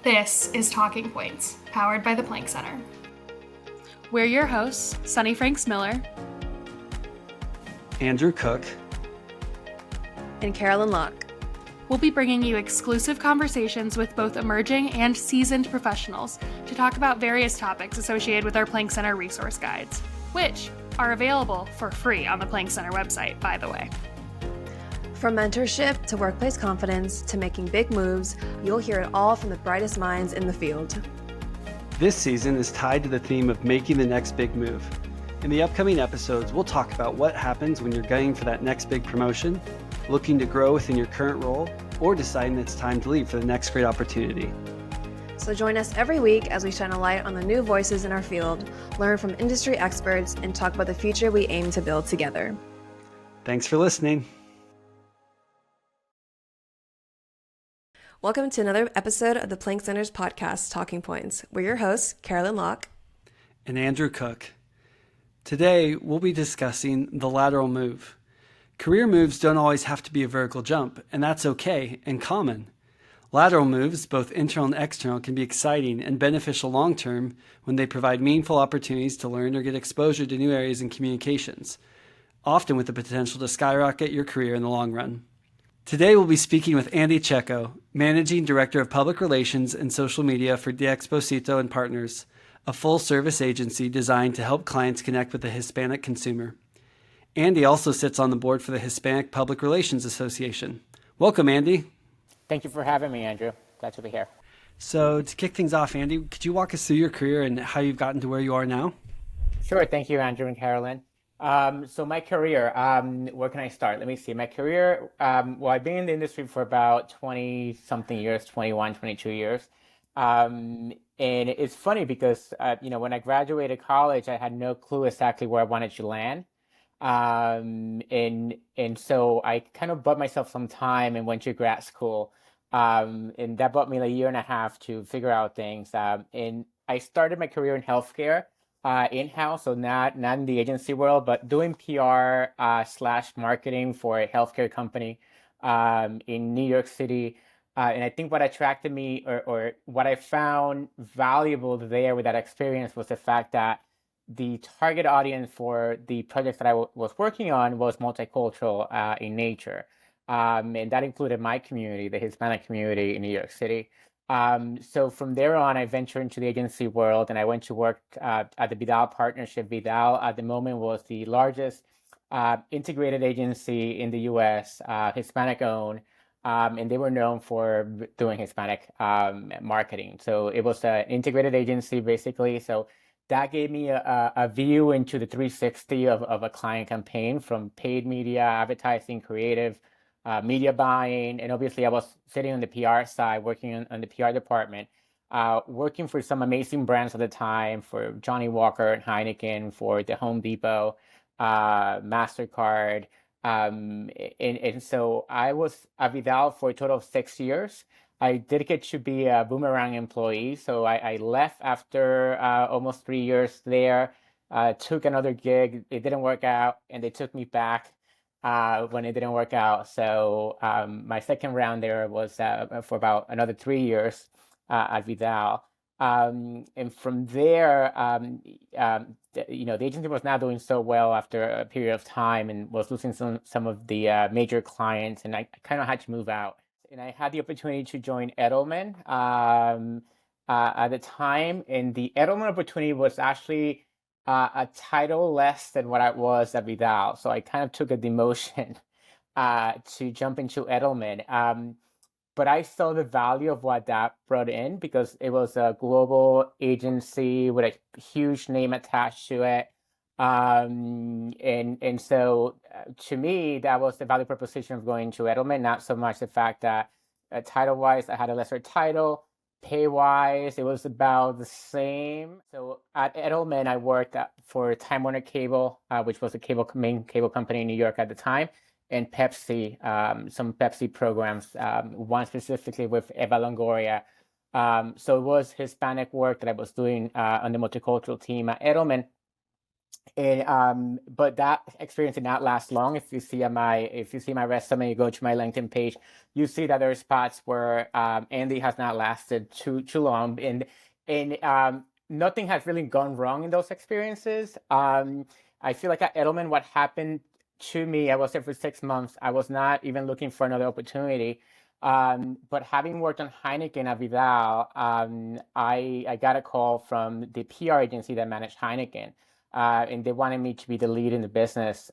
This is Talking Points, powered by the Planck Center. We're your hosts, Sunny Franks Miller, Andrew Cook, and Carolyn Locke. We'll be bringing you exclusive conversations with both emerging and seasoned professionals to talk about various topics associated with our Planck Center resource guides, which are available for free on the Planck Center website, by the way. From mentorship to workplace confidence to making big moves, you'll hear it all from the brightest minds in the field. This season is tied to the theme of making the next big move. In the upcoming episodes, we'll talk about what happens when you're gunning for that next big promotion, looking to grow within your current role, or deciding it's time to leave for the next great opportunity. So join us every week as we shine a light on the new voices in our field, learn from industry experts, and talk about the future we aim to build together. Thanks for listening. Welcome to another episode of the Planck Center's podcast, Talking Points. We're your hosts, Carolyn Locke and Andrew Cook. Today, we'll be discussing the lateral move. Career moves don't always have to be a vertical jump, and that's okay and common. Lateral moves, both internal and external, can be exciting and beneficial long-term when they provide meaningful opportunities to learn or get exposure to new areas in communications, often with the potential to skyrocket your career in the long run. Today, we'll be speaking with Andy Checo, Managing Director of Public Relations and Social Media for DeExposito and Partners, a full-service agency designed to help clients connect with the Hispanic consumer. Andy also sits on the board for the Hispanic Public Relations Association. Welcome, Andy. Thank you for having me, Andrew. Glad to be here. So to kick things off, Andy, could you walk us through your career and how you've gotten to where you are now? Sure. Thank you, Andrew and Carolyn. So my career, where can I start? Let me see. My career, well, I've been in the industry for about 20-something years, 21, 22 years. And it's funny because, when I graduated college, I had no clue exactly where I wanted to land. And so I kind of bought myself some time and went to grad school. And that bought me a year and a half to figure out things. And I started my career in healthcare. In-house, so not in the agency world, but doing PR / marketing for a healthcare company in New York City. And I think what attracted me or what I found valuable there with that experience was the fact that the target audience for the projects that I was working on was multicultural in nature. And that included my community, the Hispanic community in New York City. So from there on, I ventured into the agency world and I went to work at the Vidal partnership. Vidal at the moment was the largest integrated agency in the US, Hispanic owned, and they were known for doing Hispanic marketing. So it was an integrated agency basically. So that gave me a view into the 360 of a client campaign, from paid media, advertising, creative, media buying, and obviously I was sitting on the PR side, working on the PR department, working for some amazing brands at the time, for Johnny Walker and Heineken, for the Home Depot, MasterCard. And so I was at Vidal for a total of 6 years. I did get to be a boomerang employee, so I left after almost 3 years there, took another gig, it didn't work out, and they took me back when it didn't work out. So my second round there was for about another 3 years at Vidal. And from there, the agency was not doing so well after a period of time and was losing some of the major clients, and I kind of had to move out. And I had the opportunity to join Edelman at the time, and the Edelman opportunity was actually a title less than what I was at Vidal. So I kind of took a demotion to jump into Edelman. But I saw the value of what that brought in because it was a global agency with a huge name attached to it. And so to me, that was the value proposition of going to Edelman, not so much the fact that title-wise, I had a lesser title. Pay-wise, it was about the same. So at Edelman, I worked for Time Warner Cable, which was a main cable company in New York at the time, and Pepsi, some Pepsi programs, one specifically with Eva Longoria. So it was Hispanic work that I was doing on the multicultural team at Edelman. And but that experience did not last long. If you see my resume, you go to my LinkedIn page, you see that there are spots where Andy has not lasted too long, and nothing has really gone wrong in those experiences. I feel like at Edelman, what happened to me, I was there for 6 months. I was not even looking for another opportunity. But having worked on Heineken at Vidal, I got a call from the PR agency that managed Heineken, and they wanted me to be the lead in the business,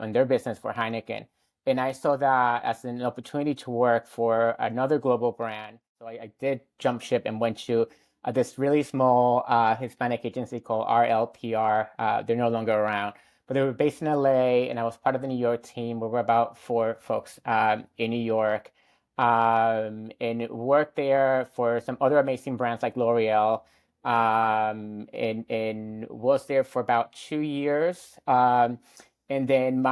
in their business for Heineken. And I saw that as an opportunity to work for another global brand. So I did jump ship and went to this really small Hispanic agency called RLPR. They're no longer around, but they were based in LA, and I was part of the New York team. We were about 4 folks in New York, and worked there for some other amazing brands like L'Oreal, and was there for about 2 years. And then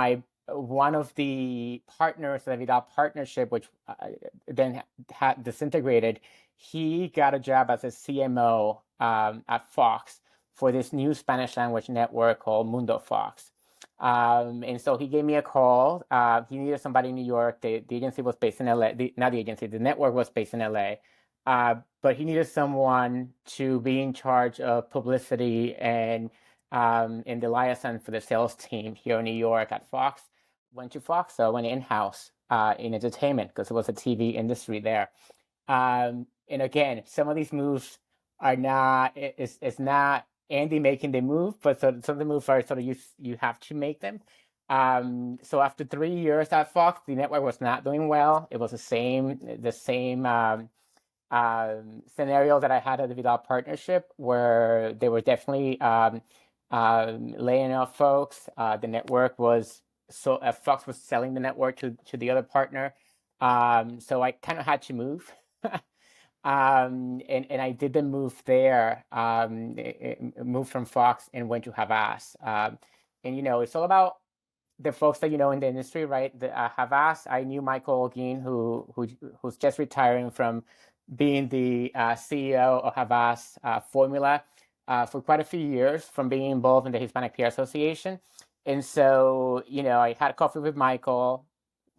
one of the partners of the Vidal partnership, which then had disintegrated, he got a job as a CMO at Fox for this new Spanish language network called Mundo Fox. And so he gave me a call. He needed somebody in New York. The agency was based in LA. Not the agency, the network was based in LA. But he needed someone to be in charge of publicity and in the liaison for the sales team here in New York at Fox. Went to Fox, so went in-house in entertainment because it was a TV industry there. And again, some of these moves are not, it's not Andy making the move, but some of the moves are sort of you have to make them. So after 3 years at Fox, the network was not doing well. It was the same scenario that I had at the Vidal partnership, where they were definitely laying off folks. The network was Fox was selling the network to the other partner. So I kind of had to move. And I did the move there, moved from Fox and went to Havas. And it's all about the folks that you know in the industry, right? The Havas, I knew Michael Olguin, who's just retiring from being the CEO of Havas Formula for quite a few years, from being involved in the Hispanic PR Association. And so, I had coffee with Michael.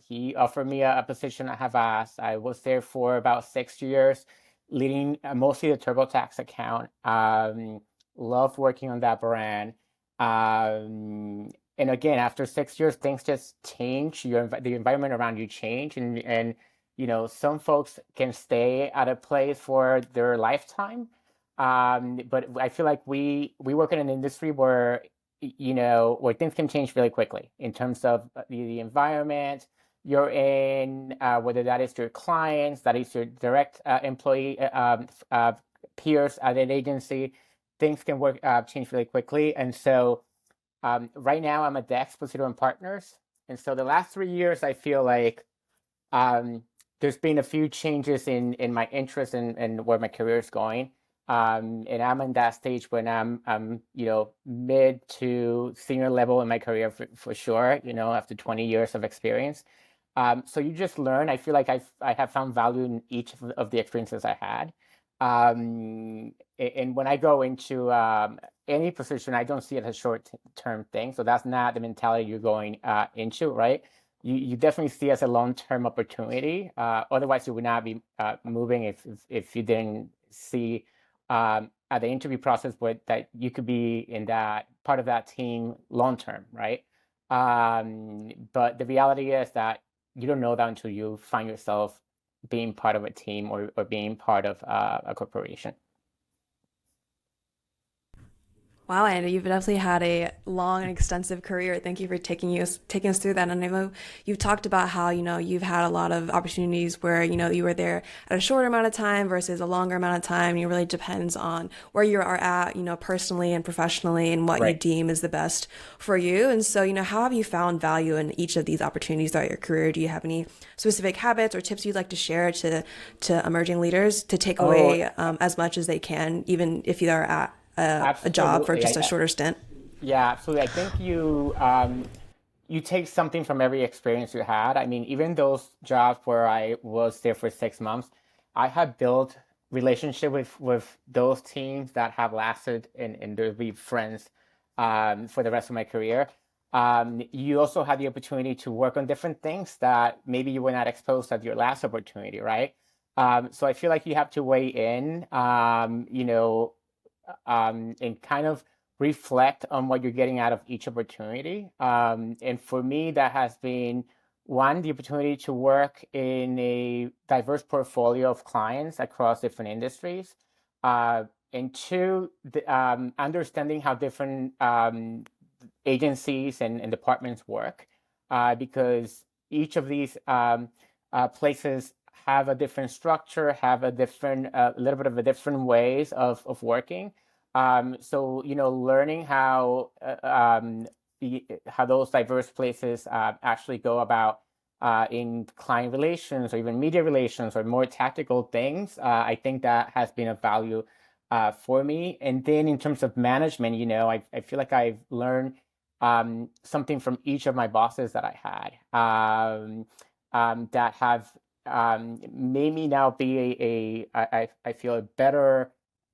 He offered me a position at Havas. I was there for about 6 years, leading mostly the TurboTax account. Loved working on that brand. And again, after 6 years, things just change. The environment around you change, and some folks can stay at a place for their lifetime. But I feel like we work in an industry where where things can change really quickly in terms of the environment you're in, whether that is your clients, that is your direct employee peers at an agency. Things can change really quickly. And so right now I'm at the Exposito and Partners. And so the last 3 years, I feel like there's been a few changes in my interest and where my career is going. And I'm in that stage when I'm mid to senior level in my career for sure, after 20 years of experience. So you just learn. I feel like I have found value in each of the experiences I had. And when I go into any position, I don't see it as a short-term thing. So that's not the mentality you're going into, right? You definitely see it as a long-term opportunity. Otherwise, you would not be moving if you didn't see at the interview process that you could be in that part of that team long-term, right? But the reality is that you don't know that until you find yourself being part of a team or being part of a corporation. Wow, Andy, you've definitely had a long and extensive career. Thank you for taking us through that. And I know you've talked about how, you've had a lot of opportunities where, you were there at a shorter amount of time versus a longer amount of time. It really depends on where you are at, personally and professionally, and what you deem is the best for you. And so, how have you found value in each of these opportunities throughout your career? Do you have any specific habits or tips you'd like to share to emerging leaders to take away as much as they can, even if you are at a job for just a shorter stint? Yeah, absolutely. I think you take something from every experience you had. I mean, even those jobs where I was there for 6 months, I have built relationship with those teams that have lasted, and they'll be friends for the rest of my career. You also had the opportunity to work on different things that maybe you were not exposed at your last opportunity, right? So I feel like you have to weigh in, and kind of reflect on what you're getting out of each opportunity. And for me, that has been one, the opportunity to work in a diverse portfolio of clients across different industries. And two, understanding how different agencies and departments work, because each of these places have a different structure, have a different, little bit of a different ways of working. So, learning how how those diverse places actually go about in client relations or even media relations or more tactical things, I think that has been a value for me. And then in terms of management, I feel like I've learned something from each of my bosses that I had, that have made me now be I feel a better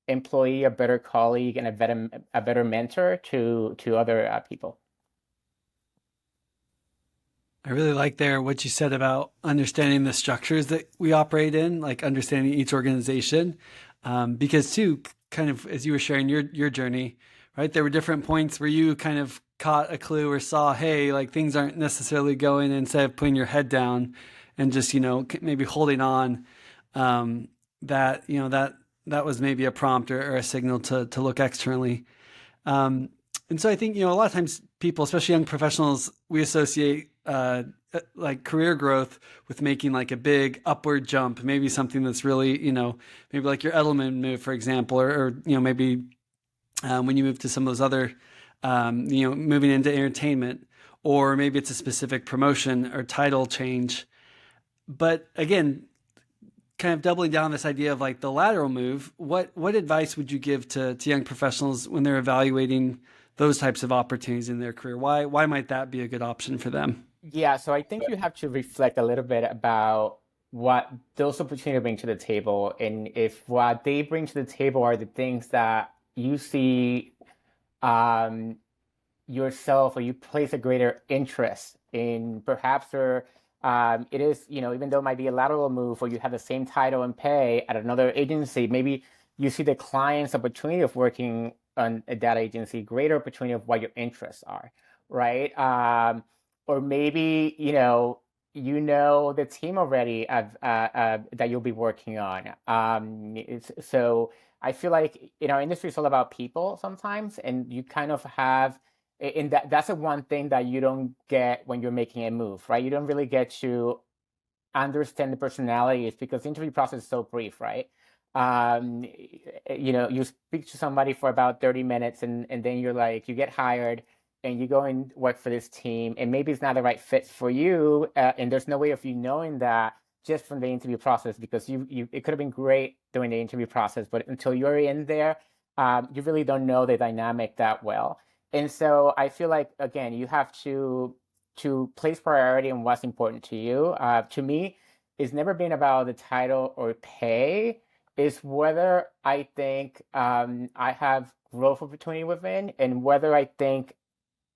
employee, a better colleague, and a better mentor to other people. I really like there what you said about understanding the structures that we operate in, like understanding each organization, because too, kind of as you were sharing your journey, right? There were different points where you kind of caught a clue or saw, hey, like things aren't necessarily going. Instead of putting your head down and just maybe holding on, that was maybe a prompt or a signal to look externally. And so I think, a lot of times people, especially young professionals, we associate like career growth with making like a big upward jump, maybe something that's really, maybe like your Edelman move, for example, or maybe when you move to some of those other, moving into entertainment, or maybe it's a specific promotion or title change. But again, kind of doubling down on this idea of like the lateral move, what advice would you give to young professionals when they're evaluating those types of opportunities in their career? Why might that be a good option for them? Yeah, so I think you have to reflect a little bit about what those opportunities bring to the table, and if what they bring to the table are the things that you see um, yourself, or you place a greater interest in, perhaps, or it is, even though it might be a lateral move, or you have the same title and pay at another agency, maybe you see the client's opportunity of working on a data agency, greater opportunity of what your interests are, right? Or maybe, the team already that you'll be working on. So I feel like in our industry, it's all about people sometimes, and you kind of have, and that's the one thing that you don't get when you're making a move, right? You don't really get to understand the personalities, because the interview process is so brief, right? You speak to somebody for about 30 minutes, and then you're like, you get hired and you go and work for this team, and maybe it's not the right fit for you. And there's no way of you knowing that just from the interview process, because it could have been great during the interview process, but until you're in there, you really don't know the dynamic that well. And so I feel like, again, you have to place priority on what's important to you. To me, it's never been about the title or pay. It's whether I think I have growth opportunity within, and whether I think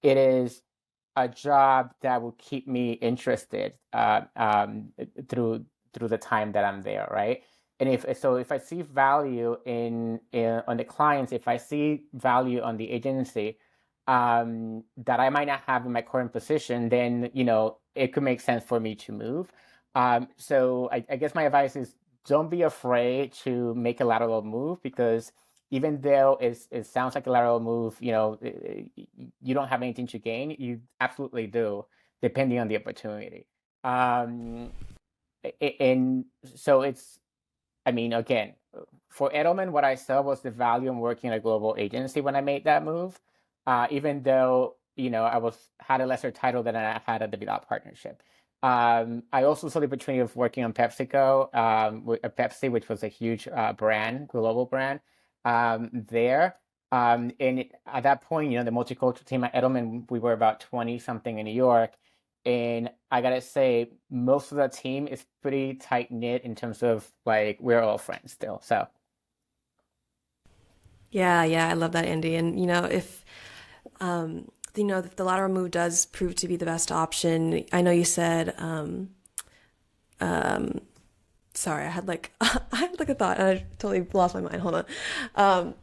it is a job that will keep me interested through the time that I'm there, right? And if I see value in on the clients, if I see value on the agency, that I might not have in my current position, then it could make sense for me to move. So I guess my advice is, don't be afraid to make a lateral move, because even though it sounds like a lateral move, you don't have anything to gain. You absolutely do, depending on the opportunity. Um, and so again, for Edelman, what I saw was the value in working at a global agency when I made that move, even though I had a lesser title than I had at the Vidal partnership. I also saw the opportunity of working on PepsiCo, with Pepsi, which was a huge global brand there. At that point, the multicultural team at Edelman, we were about 20 something in New York. And I gotta say, most of the team is pretty tight knit in terms of like, we're all friends still. So Yeah, I love that, Andy. And if The lateral move does prove to be the best option. I know you said, sorry, I had like I had like a thought and I totally lost my mind. Hold on.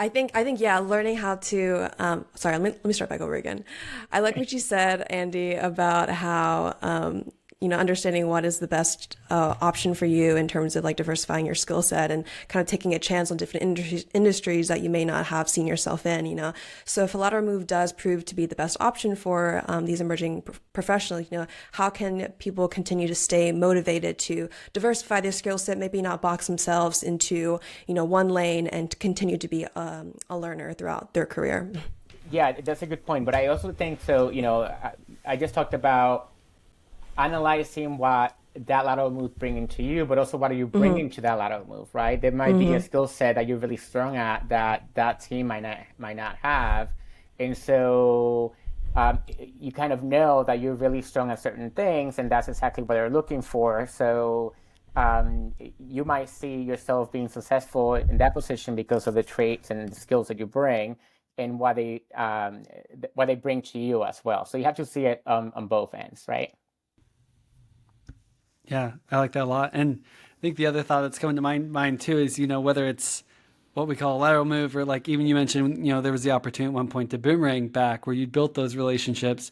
I think, yeah, learning how to, sorry, let me start back over again. I like what you said, Andy, about how, understanding what is the best option for you in terms of like diversifying your skill set and kind of taking a chance on different industries that you may not have seen yourself in. So if a lateral move does prove to be the best option for these emerging professionals, how can people continue to stay motivated to diversify their skill set, maybe not box themselves into, one lane and continue to be a learner throughout their career? Yeah, that's a good point. But I also think so, I just talked about analyzing what that lateral move bringing to you, but also what are you bringing to that lateral move, right? There might be a skill set that you're really strong at that team might not have, and so you kind of know that you're really strong at certain things, and that's exactly what they're looking for. So you might see yourself being successful in that position because of the traits and the skills that you bring, and what they bring to you as well. So you have to see it on both ends, right? Yeah, I like that a lot. And I think the other thought that's coming to mind too is, whether it's what we call a lateral move or like even you mentioned, there was the opportunity at one point to boomerang back where you built those relationships.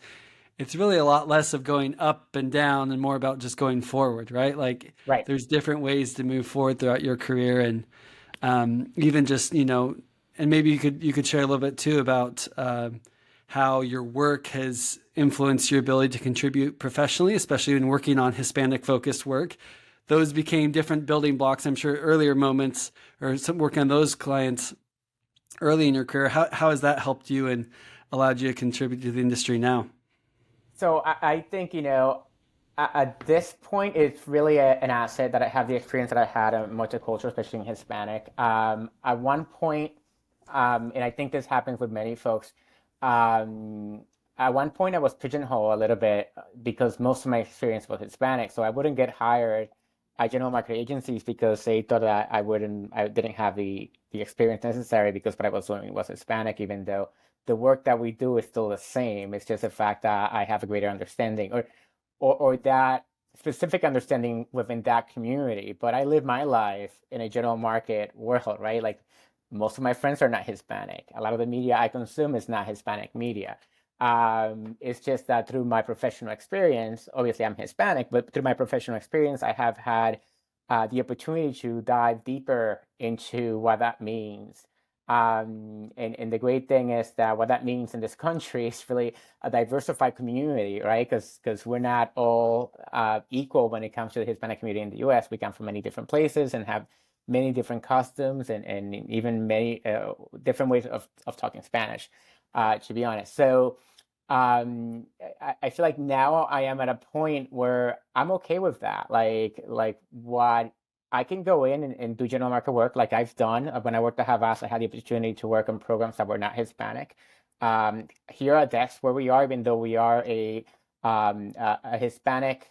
It's really a lot less of going up and down and more about just going forward, right? Like Right. there's different ways to move forward throughout your career and even just, and maybe you could share a little bit too about how your work has influenced your ability to contribute professionally, especially when working on Hispanic focused work. Those became different building blocks. I'm sure earlier moments or some working on those clients early in your career. How has that helped you and allowed you to contribute to the industry now? So I think, at this point, it's really an asset that I have the experience that I had in multicultural, especially in Hispanic. At one point, and I think this happens with many folks, um, at one point I was pigeonholed a little bit because most of my experience was Hispanic. So I wouldn't get hired at general market agencies because they thought that I didn't have the experience necessary because what I was doing was Hispanic, even though the work that we do is still the same. It's just the fact that I have a greater understanding or that specific understanding within that community. But I live my life in a general market world, right? Like most of my friends are not Hispanic. A lot of the media I consume is not Hispanic media. It's just that through my professional experience, obviously I'm Hispanic, but through my professional experience, I have had the opportunity to dive deeper into what that means. And the great thing is that what that means in this country is really a diversified community, right? Because we're not all equal when it comes to the Hispanic community in the U.S. We come from many different places and have many different customs and even many different ways of talking Spanish, to be honest. So I feel like now I am at a point where I'm okay with that. Like what I can go in and do general market work like I've done. When I worked at Havas, I had the opportunity to work on programs that were not Hispanic. Here at Dex, where we are, even though we are a Hispanic,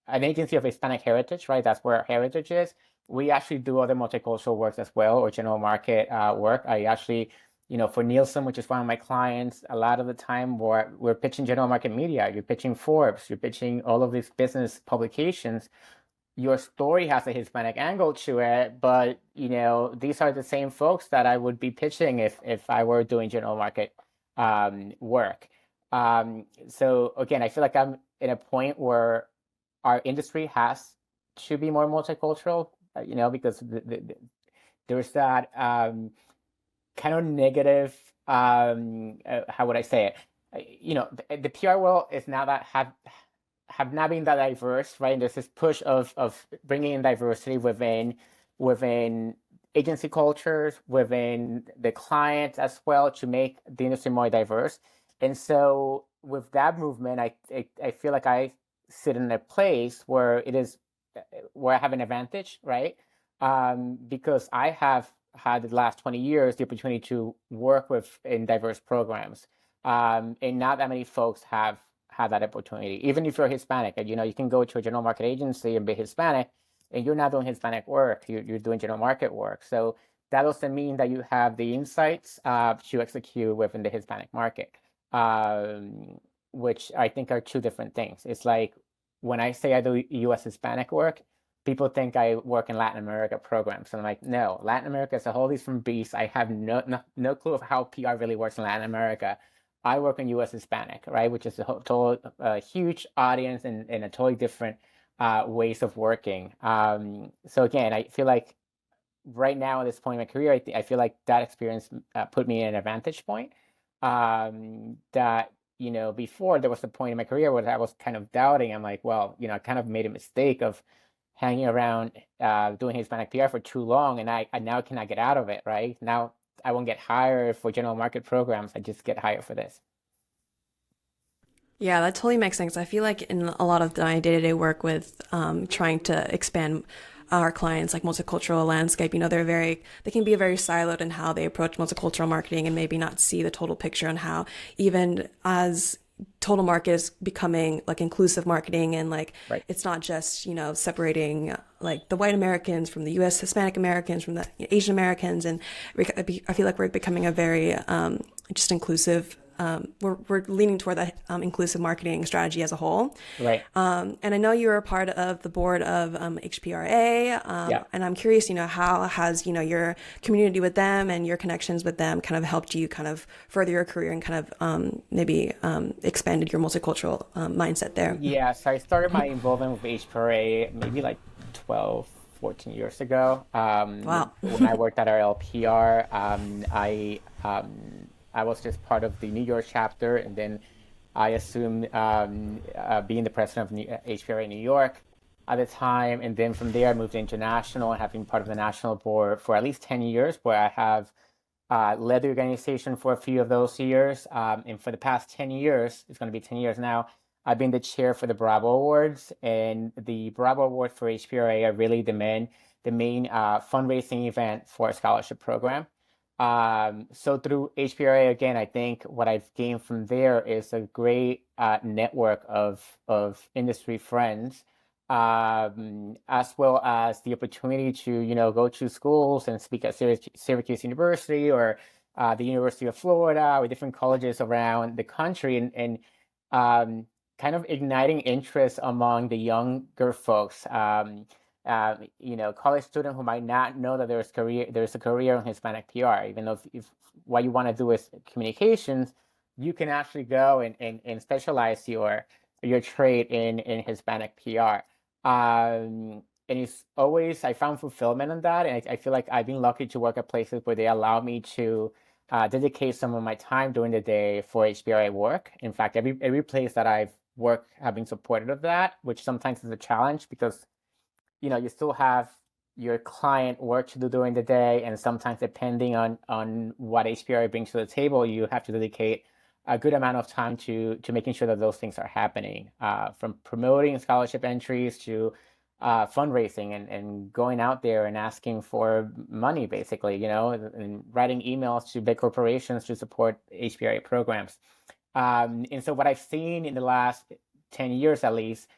an agency of Hispanic heritage, right? That's where our heritage is. We actually do other multicultural works as well, or general market work. I actually, for Nielsen, which is one of my clients, a lot of the time we're pitching general market media. You're pitching Forbes, you're pitching all of these business publications. Your story has a Hispanic angle to it, but these are the same folks that I would be pitching if I were doing general market work. So again, I feel like I'm in a point where our industry has to be more multicultural, because there's that kind of negative, how would I say it? The PR world is now that have not been that diverse, right? And there's this push of bringing in diversity within agency cultures, within the clients as well, to make the industry more diverse. And so with that movement, I feel like I sit in a place where I have an advantage, right? Because I have had the last 20 years the opportunity to work in diverse programs, and not that many folks have had that opportunity. Even if you're Hispanic, and you can go to a general market agency and be Hispanic, and you're not doing Hispanic work, you're doing general market work. So that doesn't mean that you have the insights to execute within the Hispanic market, which I think are two different things. It's like when I say I do U.S. Hispanic work, people think I work in Latin America programs. And I'm like, no, Latin America is a whole different beast. I have no clue of how PR really works in Latin America. I work in U.S. Hispanic, right, which is a huge audience and a totally different ways of working. So again, I feel like right now at this point in my career, I feel like that experience put me in an advantage point. That before there was a point in my career where I was kind of doubting. I'm like, well, I kind of made a mistake of hanging around doing Hispanic PR for too long, and I now cannot get out of it. Right now, I won't get hired for general market programs. I just get hired for this. Yeah, that totally makes sense. I feel like in a lot of my day-to-day work with trying to expand our clients like multicultural landscape, they can be very siloed in how they approach multicultural marketing and maybe not see the total picture on how even as total market is becoming like inclusive marketing and like Right. it's not just separating like the white Americans from the US Hispanic Americans from the Asian Americans, and I feel like we're becoming a very just inclusive we're leaning toward that inclusive marketing strategy as a whole. Right. And I know you're a part of the board of HPRA, Yeah. and I'm curious, how has your community with them and your connections with them kind of helped you kind of further your career and kind of maybe expanded your multicultural mindset there? Yeah, so I started my involvement with HPRA maybe like 12, 14 years ago. Wow. When I worked at our LPR, I was just part of the New York chapter, and then I assumed being the president of HPRA New York at the time, and then from there I moved international and have been part of the national board for at least 10 years, where I have led the organization for a few of those years. And for the past 10 years, it's going to be 10 years now, I've been the chair for the Bravo Awards, and the Bravo Award for HPRA are really the main fundraising event for a scholarship program. So through HPRA, again, I think what I've gained from there is a great network of industry friends, as well as the opportunity to go to schools and speak at Syracuse University or the University of Florida or different colleges around the country, and kind of igniting interest among the younger folks. College student who might not know that there's a career in Hispanic PR, even though if what you want to do is communications, you can actually go and specialize your trade in Hispanic PR. And it's always, I found fulfillment in that, and I feel like I've been lucky to work at places where they allow me to dedicate some of my time during the day for HPRA work. In fact, every place that I've worked have been supportive of that, which sometimes is a challenge because you still have your client work to do during the day, and sometimes depending on what HPRA brings to the table, you have to dedicate a good amount of time to making sure that those things are happening, from promoting scholarship entries to fundraising and going out there and asking for money, basically, and writing emails to big corporations to support HPRA programs. And so what I've seen in the last 10 years, at least,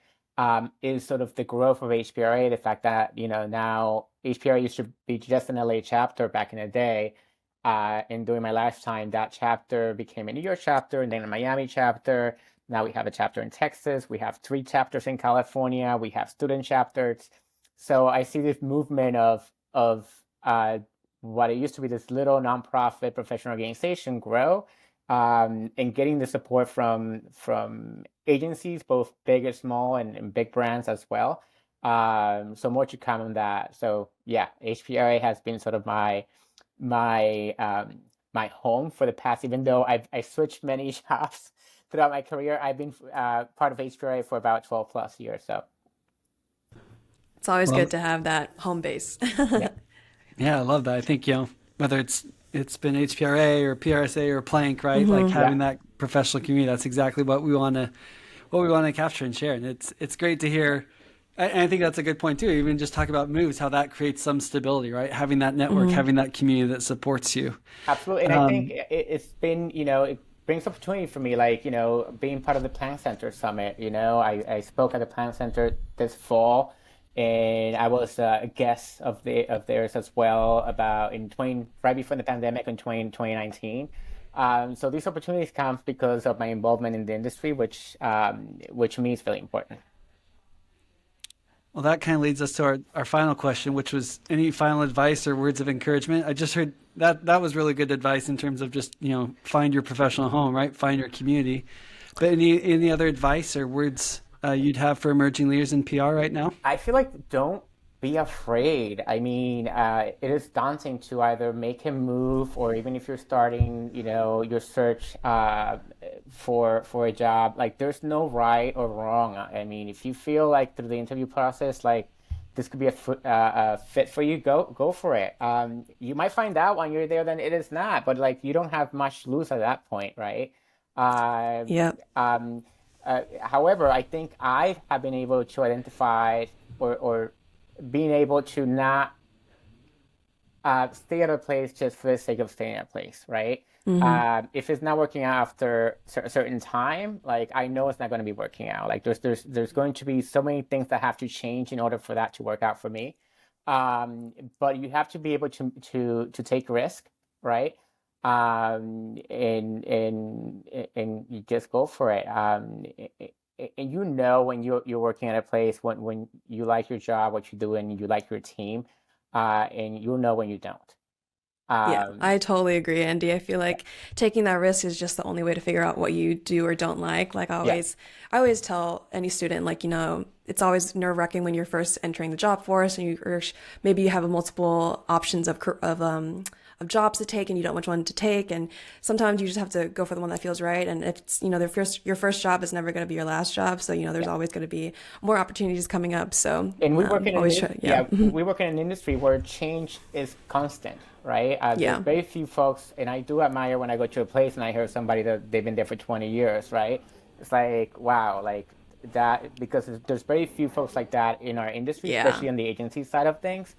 is sort of the growth of HPRA, the fact that, now HPRA used to be just an LA chapter back in the day. And during my lifetime, that chapter became a New York chapter and then a Miami chapter. Now we have a chapter in Texas. We have 3 chapters in California. We have student chapters. So I see this movement of what it used to be this little nonprofit professional organization grow, and getting the support from agencies, both big and small, and big brands as well. So more to come on that. So yeah, HPRA has been sort of my home for the past, even though I switched many jobs throughout my career. I've been part of HPRA for about 12 plus years. So It's always Well, good to have that home base. yeah. yeah, I love that. I think, whether it's been HPRA or PRSA or Plank, right? Like having that professional community, that's exactly what we want to capture and share. And it's great to hear. And I think that's a good point too. Even just talk about moves, how that creates some stability, right? Having that network, having that community that supports you. Absolutely. And I think it's been, it brings opportunity for me, like, being part of the Plant Center Summit. I spoke at the Plant Center this fall, and I was a guest of theirs as well about in 20 right before the pandemic in 2019. So these opportunities come because of my involvement in the industry, which to me is really important. Well, that kind of leads us to our final question, which was any final advice or words of encouragement. I just heard that was really good advice in terms of just, find your professional home, right? Find your community. But any other advice or words you'd have for emerging leaders in PR right now? I feel like don't be afraid. I mean, it is daunting to either make him move, or even if you're starting, your search for a job. Like, there's no right or wrong. I mean, if you feel like through the interview process, like this could be a fit for you, go for it. You might find out when you're there that it is not, but like you don't have much to lose at that point, right? Uh, Yeah. However, I think I have been able to identify or being able to not stay at a place just for the sake of staying at a place, right? If it's not working out after a certain time, like I know it's not going to be working out. Like there's going to be so many things that have to change in order for that to work out for me. But you have to be able to take risk, right? And you just go for it. And when you're working at a place when you like your job, what you do, and you like your team, and you'll know when you don't. Yeah, Um, I totally agree, Andy. I feel like taking that risk is just the only way to figure out what you do or don't like. Like yeah, I always tell any student, like, it's always nerve-wracking when you're first entering the job force and maybe you have multiple options of jobs to take and you don't know which one to take. And sometimes you just have to go for the one that feels right. And if it's, your first job is never going to be your last job. So, there's yeah. always going to be more opportunities coming up. So, And we work in always try, yeah. yeah, we work in an industry where change is constant, right? There's Yeah. very few folks, and I do admire when I go to a place and I hear somebody that they've been there for 20 years, right? It's like, wow, like that, because there's very few folks like that in our industry, Yeah. especially on the agency side of things.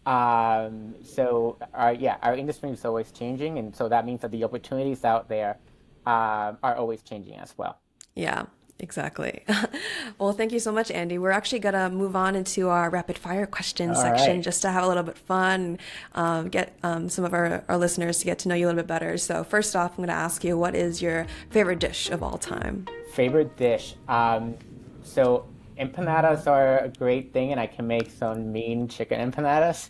So our industry is always changing, and so that means that the opportunities out there are always changing as well. Yeah, exactly. Well, thank you so much, Andy. We're actually gonna move on into our rapid fire question All section right. just to have a little bit fun, get some of our listeners to get to know you a little bit better. So first off, I'm gonna ask you, what is your favorite dish of all time? Favorite dish. So empanadas are a great thing, and I can make some mean chicken empanadas.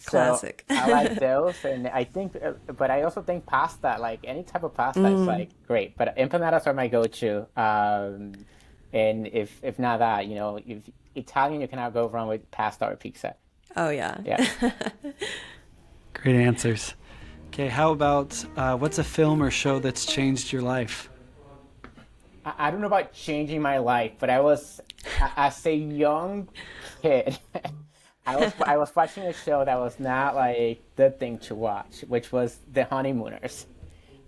So Classic. I like those, and I think, but I also think pasta, like any type of pasta, is like great. But empanadas are my go-to. And if not that, if Italian, you cannot go wrong with pasta or pizza. Oh yeah. Yeah. Great answers. Okay, how about what's a film or show that's changed your life? I don't know about changing my life, but as a young kid, I was watching a show that was not like the thing to watch, which was The Honeymooners.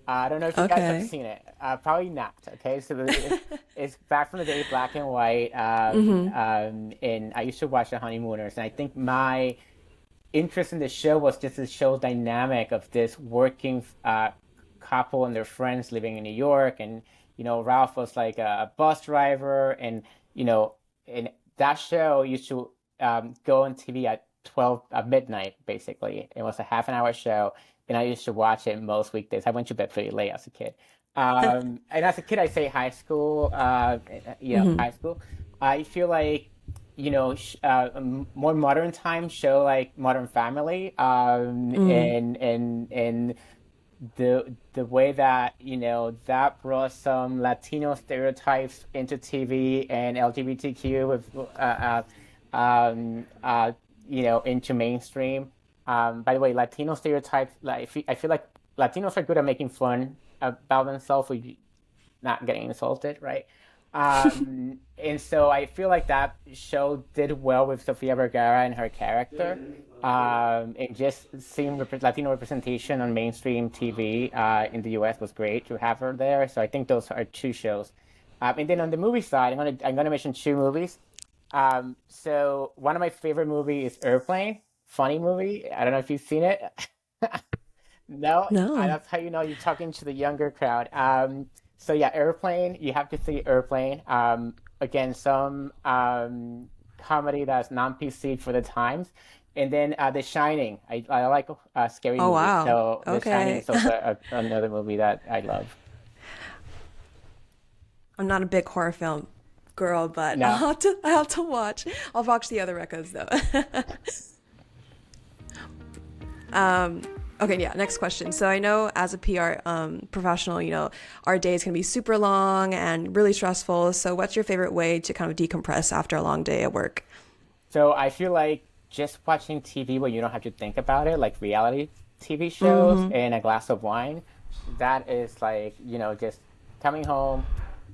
I don't know if you guys have Okay. seen it. Probably not. Okay, so it's back from the day, black and white. And I used to watch The Honeymooners, and I think my interest in the show was just the show's dynamic of this working couple and their friends living in New York, and Ralph was like a bus driver, and and that show used to go on TV at 12 at midnight. Basically, it was a half an hour show, and I used to watch it most weekdays. I went to bed pretty late as a kid. And as a kid, I say high school. High school. I feel like more modern time show like Modern Family, and the way that that brought some Latino stereotypes into TV and LGBTQ with into mainstream. By the way, Latino stereotypes, like I feel like Latinos are good at making fun about themselves with not getting insulted, right? And so I feel like that show did well with Sofia Vergara and her character. And just seeing Latino representation on mainstream TV in the US was great to have her there. So I think those are two shows. And then on the movie side, I'm gonna mention two movies. So one of my favorite movies is Airplane, funny movie. I don't know if you've seen it. No, No. that's how you know you're talking to the younger crowd. So yeah, Airplane. You have to see Airplane. Again, some comedy that's non-PC for the times. And then The Shining. I like scary Oh, movies, wow. so The Shining Okay. is also another movie that I love. I'm not a big horror film girl, but No. I'll have to watch. I'll watch the other records though. Okay, yeah, next question. So I know as a PR professional, our days can be super long and really stressful. So what's your favorite way to kind of decompress after a long day at work? So I feel like just watching TV where you don't have to think about it, like reality TV shows and a glass of wine, that is like, just coming home,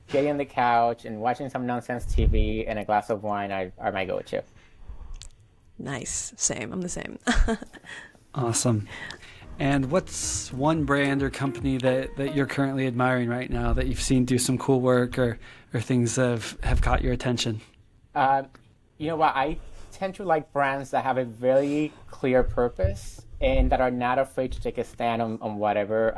getting on the couch and watching some nonsense TV and a glass of wine are my go-to. Nice. Same. I'm the same. Awesome. And what's one brand or company that you're currently admiring right now that you've seen do some cool work or things that have caught your attention? You know what? I tend to like brands that have a very clear purpose and that are not afraid to take a stand on whatever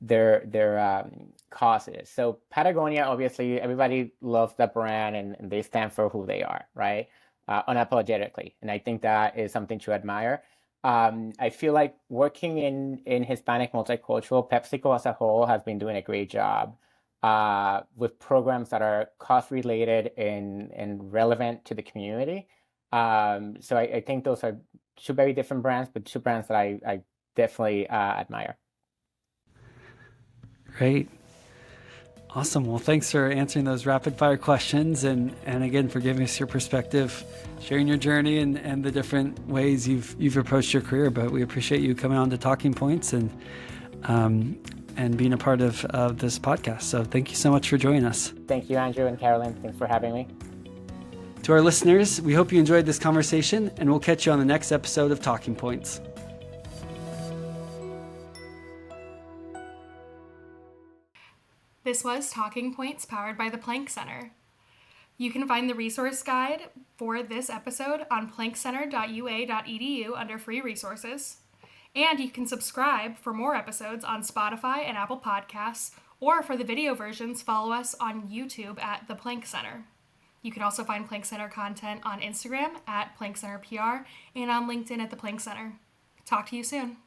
their cause is. So Patagonia, obviously, everybody loves that brand and they stand for who they are, right? Unapologetically, and I think that is something to admire. I feel like working in Hispanic multicultural, PepsiCo as a whole has been doing a great job with programs that are cost related and relevant to the community. So I think those are two very different brands, but two brands that I definitely admire. Great. Awesome. Well, thanks for answering those rapid fire questions and again for giving us your perspective, sharing your journey and the different ways you've approached your career. But we appreciate you coming on to Talking Points and being a part of this podcast. So thank you so much for joining us. Thank you, Andrew and Carolyn. Thanks for having me. To our listeners, we hope you enjoyed this conversation and we'll catch you on the next episode of Talking Points. This was Talking Points powered by the Planck Center. You can find the resource guide for this episode on planckcenter.ua.edu under free resources. And you can subscribe for more episodes on Spotify and Apple Podcasts, or for the video versions, follow us on YouTube at the Planck Center. You can also find Planck Center content on Instagram at Planck Center PR and on LinkedIn at the Planck Center. Talk to you soon.